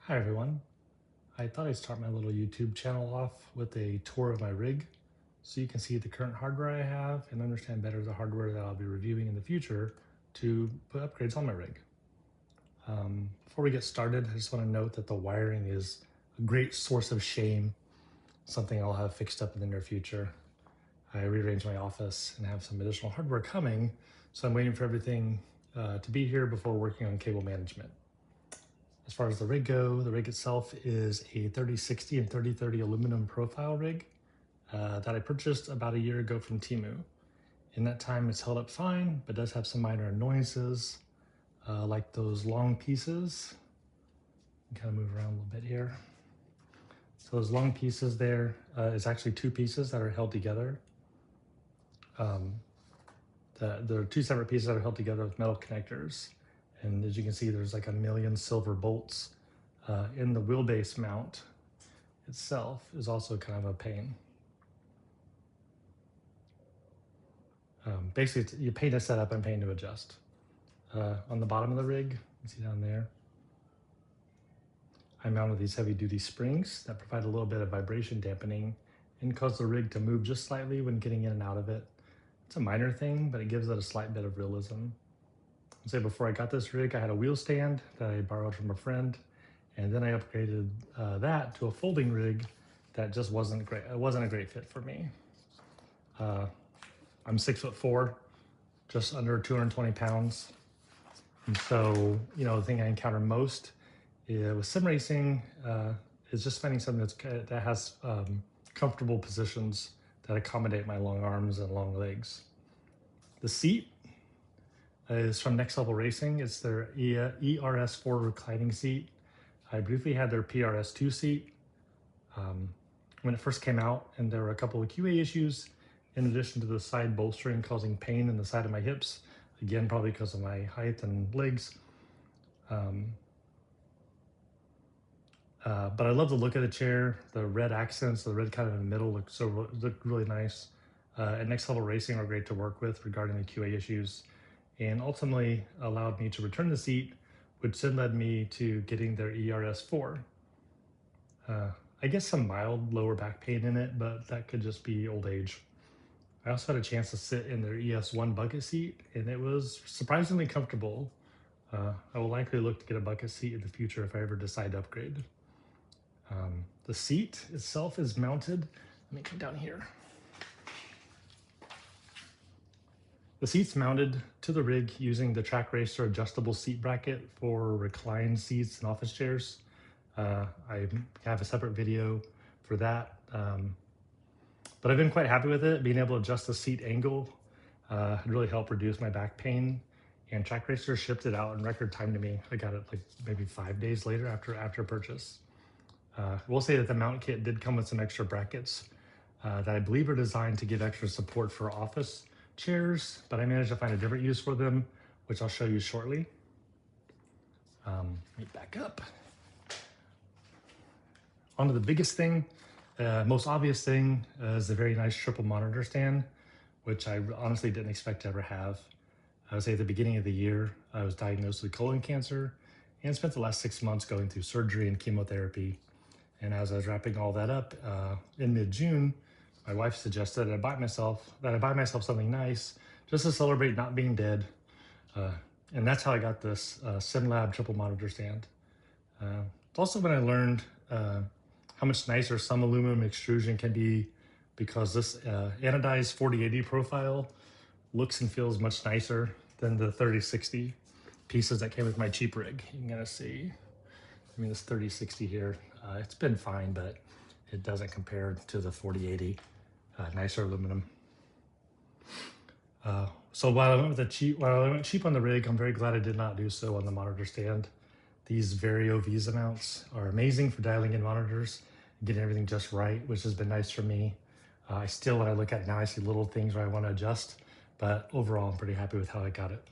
Hi everyone. I thought I'd start my little YouTube channel off with a tour of my rig so you can see the current hardware I have and understand better the hardware that I'll be reviewing in the future to put upgrades on my rig. Before we get started, I just want to note that the wiring is a great source of shame, something I'll have fixed up in the near future. I rearranged my office and have some additional hardware coming, so I'm waiting for everything to be here before working on cable management. As far as the rig go, the rig itself is a 3060 and 3030 aluminum profile rig that I purchased about a year ago from Temu. In that time, it's held up fine, but does have some minor annoyances, like those long pieces. Kind of move around a little bit here. So those long pieces there is actually two pieces that are held together. There are two separate pieces that are held together with metal connectors. And as you can see, there's like a million silver bolts in the wheelbase mount itself is also kind of a pain. Basically, you pain to set up and pain to adjust. On the bottom of the rig, you see down there, I mounted these heavy-duty springs that provide a little bit of vibration dampening and cause the rig to move just slightly when getting in and out of it. It's a minor thing, but it gives it a slight bit of realism. I'll say before I got this rig, I had a wheel stand that I borrowed from a friend, and then I upgraded that to a folding rig that just wasn't great. It wasn't a great fit for me. I'm 6'4", just under 220 pounds. And so, the thing I encounter most with sim racing is just finding something that has comfortable positions that accommodate my long arms and long legs. The seat is from Next Level Racing. It's their ERS4 reclining seat. I briefly had their PRS2 seat when it first came out, and there were a couple of QA issues in addition to the side bolstering causing pain in the side of my hips, again, probably because of my height and legs. But I love the look of the chair. The red accents, the red kind of in the middle look really nice. And Next Level Racing are great to work with regarding the QA issues, and ultimately allowed me to return the seat, which then led me to getting their ERS4. I guess some mild lower back pain in it, but that could just be old age. I also had a chance to sit in their ES1 bucket seat, and it was surprisingly comfortable. I will likely look to get a bucket seat in the future if I ever decide to upgrade. The seat itself is mounted. Let me come down here. The seat's mounted to the rig using the Trak Racer adjustable seat bracket for reclined seats and office chairs. I have a separate video for that. But I've been quite happy with it. Being able to adjust the seat angle really helped reduce my back pain. And Trak Racer shipped it out in record time to me. I got it like maybe 5 days later after purchase. I will say that the mount kit did come with some extra brackets that I believe are designed to give extra support for office chairs, but I managed to find a different use for them, which I'll show you shortly. Let me back up. On to the biggest thing, most obvious thing is the very nice triple monitor stand, which I honestly didn't expect to ever have. I would say at the beginning of the year, I was diagnosed with colon cancer and spent the last 6 months going through surgery and chemotherapy. And as I was wrapping all that up in mid-June, my wife suggested that I buy myself something nice just to celebrate not being dead. And that's how I got this SimLab triple monitor stand. It's also when I learned how much nicer some aluminum extrusion can be, because this anodized 4080 profile looks and feels much nicer than the 3060 pieces that came with my cheap rig. You can kind of see, this 3060 here, it's been fine, but it doesn't compare to the 4080 nicer aluminum. So while I went cheap on the rig, I'm very glad I did not do so on the monitor stand. These Vario Visa mounts are amazing for dialing in monitors and getting everything just right, which has been nice for me. When I look at it now, I see little things where I want to adjust, but overall, I'm pretty happy with how I got it.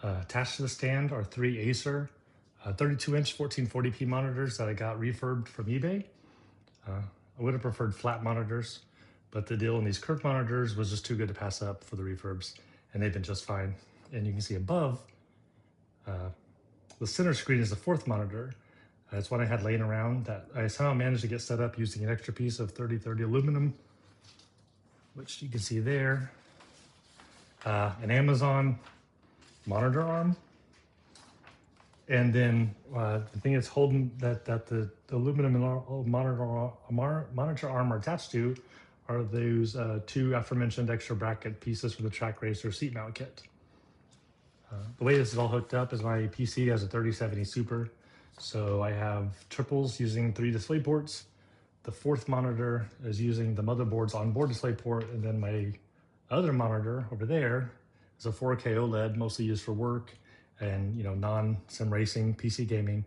Attached to the stand are 3 Acer 32-inch 1440p monitors that I got refurbed from eBay. I would have preferred flat monitors, but the deal on these curved monitors was just too good to pass up for the refurbs, and they've been just fine. And you can see above, the center screen is the 4th monitor It's one I had laying around that I somehow managed to get set up using an extra piece of 3030 aluminum, which you can see there. An Amazon monitor arm. And then the thing that's holding that the aluminum monitor arm are attached to are those two aforementioned extra bracket pieces for the Trak Racer seat mount kit. The way this is all hooked up is my PC has a 3070 Super, so I have triples using 3 display ports. The fourth monitor is using the motherboard's onboard display port, and then my other monitor over there is a 4K OLED, mostly used for work and non-sim racing, PC gaming.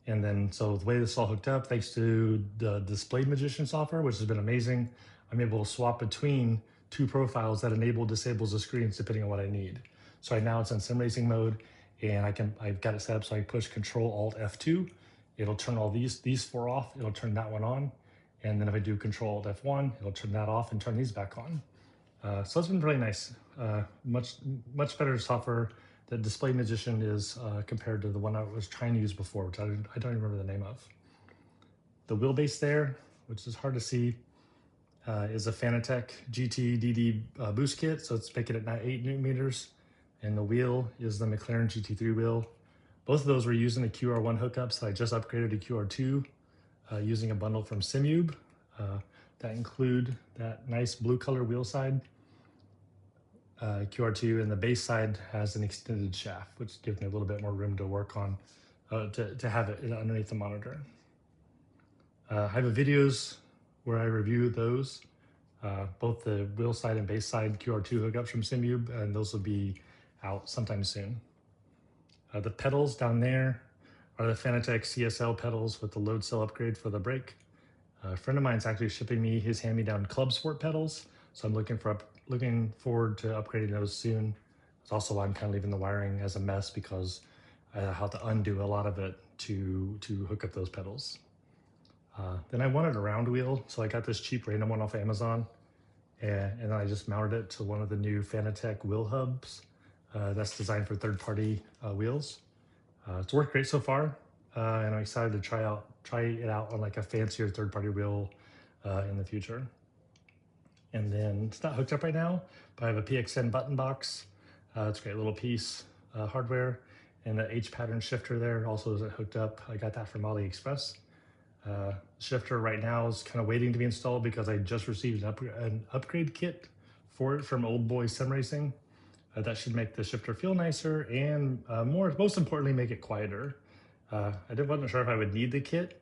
And then so the way this is all hooked up, thanks to the DisplayMagician software, which has been amazing, I'm able to swap between 2 profiles that disables the screens depending on what I need. So right now it's in sim racing mode, and I've got it set up so I push Control Alt F2. It'll turn all these 4 off. It'll turn that one on. And then if I do Control Alt F1, it'll turn that off and turn these back on. So it's been really nice. Much better software that DisplayMagician is compared to the one I was trying to use before, which I don't even remember the name of. The wheelbase there, which is hard to see, is a Fanatec GT DD boost kit, so it's making it 8 Newton meters. And the wheel is the McLaren GT3 wheel. Both of those were using the QR1 hookups that I just upgraded to QR2 using a bundle from Simube that include that nice blue color wheel side. QR2, and the base side has an extended shaft, which gives me a little bit more room to work on, to have it underneath the monitor. I have videos where I review those, both the wheel side and base side QR2 hookups from Simube, and those will be out sometime soon. The pedals down there are the Fanatec CSL pedals with the load cell upgrade for the brake. A friend of mine is actually shipping me his hand-me-down Club Sport pedals, so I'm looking forward to upgrading those soon. It's also why I'm kind of leaving the wiring as a mess, because I have to undo a lot of it to hook up those pedals. Then I wanted a round wheel, so I got this cheap random one off Amazon, and then I just mounted it to one of the new Fanatec wheel hubs that's designed for third-party wheels. It's worked great so far, and I'm excited to try it out on like a fancier third-party wheel in the future. And then it's not hooked up right now, but I have a PXN button box. It's a great little piece, hardware, and the H pattern shifter there also isn't hooked up. I got that from AliExpress. Shifter right now is kind of waiting to be installed because I just received an upgrade kit for it from Old Boy Sim Racing. That should make the shifter feel nicer and most importantly, make it quieter. I wasn't sure if I would need the kit,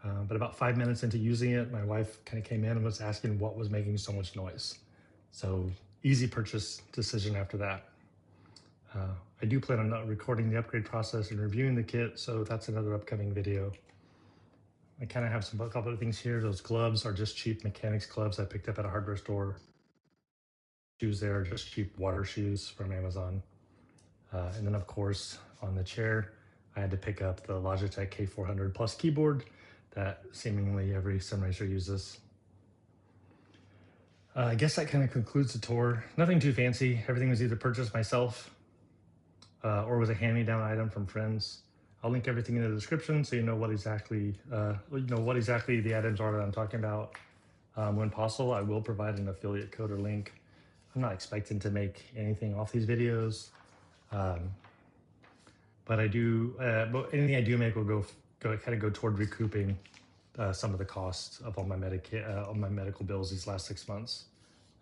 but about 5 minutes into using it, my wife kind of came in and was asking what was making so much noise. So easy purchase decision after that. I do plan on recording the upgrade process and reviewing the kit, so that's another upcoming video. I kind of have a couple of things here. Those gloves are just cheap mechanics gloves I picked up at a hardware store. Shoes there are just cheap water shoes from Amazon. And then of course, on the chair, I had to pick up the Logitech K400 Plus keyboard that seemingly every sim racer uses. I guess that kind of concludes the tour. Nothing too fancy. Everything was either purchased myself or was a hand-me-down item from friends. I'll link everything in the description so you know what exactly the items are that I'm talking about. When possible, I will provide an affiliate code or link. I'm not expecting to make anything off these videos, but I do. But anything I do make will go toward recouping some of the costs of all my medical bills these last 6 months.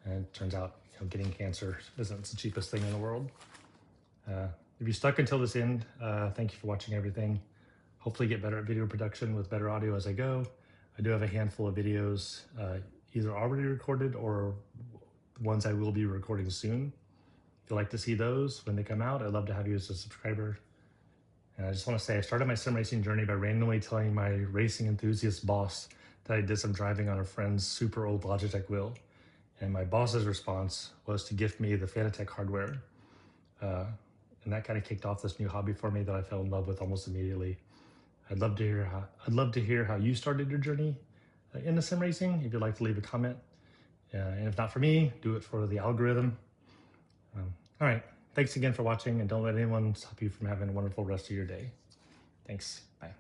And it turns out, getting cancer isn't the cheapest thing in the world. If you stuck until this end, thank you for watching everything. Hopefully get better at video production with better audio as I go. I do have a handful of videos either already recorded or ones I will be recording soon. If you'd like to see those when they come out, I'd love to have you as a subscriber. And I just want to say I started my sim racing journey by randomly telling my racing enthusiast boss that I did some driving on a friend's super old Logitech wheel. And my boss's response was to gift me the Fanatec hardware. And that kind of kicked off this new hobby for me that I fell in love with almost immediately. I'd love to hear how you started your journey into sim racing. If you'd like to leave a comment, and if not for me, do it for the algorithm. All right, thanks again for watching, and don't let anyone stop you from having a wonderful rest of your day. Thanks. Bye.